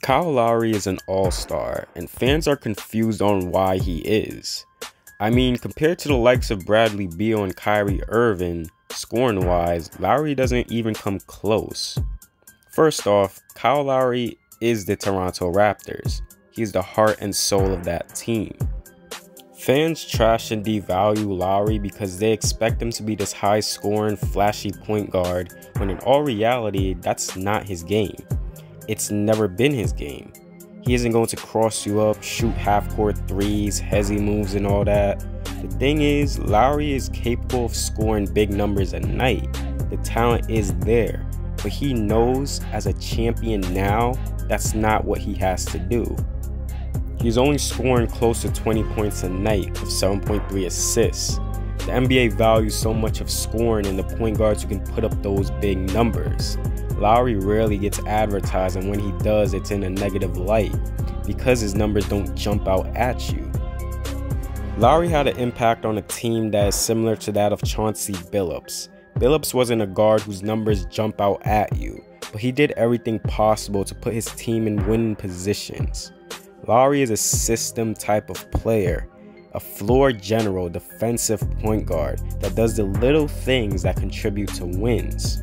Kyle Lowry is an all-star, and fans are confused on why he is. I mean, compared to the likes of Bradley Beal and Kyrie Irving, scoring-wise, Lowry doesn't even come close. First off, Kyle Lowry is the Toronto Raptors. He's the heart and soul of that team. Fans trash and devalue Lowry because they expect him to be this high-scoring, flashy point guard, when in all reality, that's not his game. It's never been his game. He isn't going to cross you up, shoot half-court threes, hezzy moves and all that. The thing is, Lowry is capable of scoring big numbers at night. The talent is there, but he knows as a champion now, that's not what he has to do. He's only scoring close to 20 points a night with 7.3 assists. The NBA values so much of scoring and the point guards who can put up those big numbers. Lowry rarely gets advertised, and when he does, it's in a negative light because his numbers don't jump out at you. Lowry had an impact on a team that is similar to that of Chauncey Billups. Billups wasn't a guard whose numbers jump out at you, but he did everything possible to put his team in winning positions. Lowry is a system type of player, a floor general defensive point guard that does the little things that contribute to wins.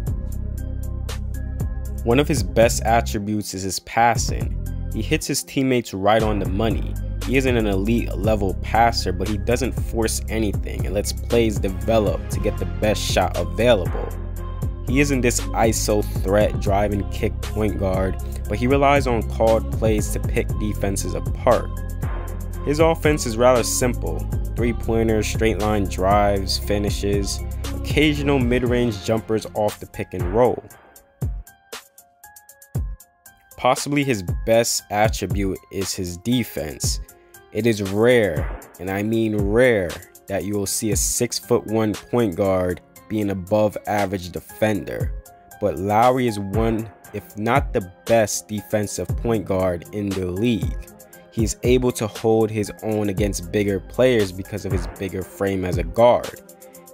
One of his best attributes is his passing. He hits his teammates right on the money. He isn't an elite level passer, but he doesn't force anything and lets plays develop to get the best shot available. He isn't this ISO threat drive and kick point guard, but he relies on called plays to pick defenses apart. His offense is rather simple: three-pointers, straight line drives, finishes, occasional mid-range jumpers off the pick and roll. Possibly his best attribute is his defense. It is rare, and I mean rare, that you will see a 6'1" point guard be an above average defender. But Lowry is one, if not the best defensive point guard in the league. He is able to hold his own against bigger players because of his bigger frame as a guard.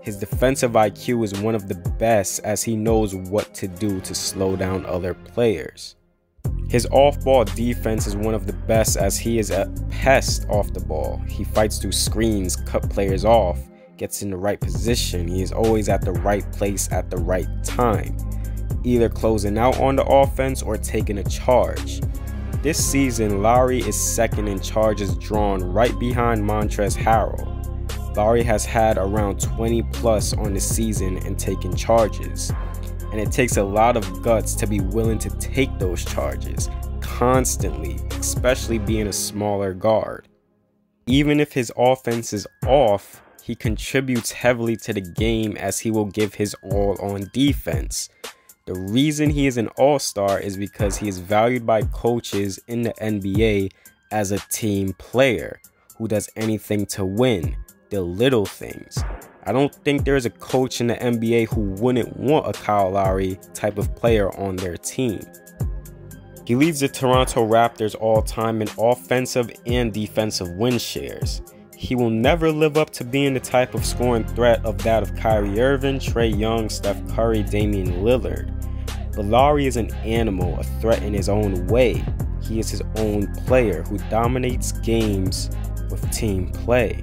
His defensive IQ is one of the best, as he knows what to do to slow down other players. His off-ball defense is one of the best, as he is a pest off the ball. He fights through screens, cut players off, gets in the right position. He is always at the right place at the right time, either closing out on the offense or taking a charge. This season, Lowry is second in charges drawn, right behind Montrezl Harrell. Lowry has had around 20 plus on the season and taken charges. And it takes a lot of guts to be willing to take those charges constantly, especially being a smaller guard. Even if his offense is off, he contributes heavily to the game, as he will give his all on defense. The reason he is an all-star is because he is valued by coaches in the NBA as a team player who does anything to win, the little things. I don't think there is a coach in the NBA who wouldn't want a Kyle Lowry type of player on their team. He leads the Toronto Raptors all time in offensive and defensive win shares. He will never live up to being the type of scoring threat of that of Kyrie Irving, Trae Young, Steph Curry, Damian Lillard. But Lowry is an animal, a threat in his own way. He is his own player who dominates games with team play.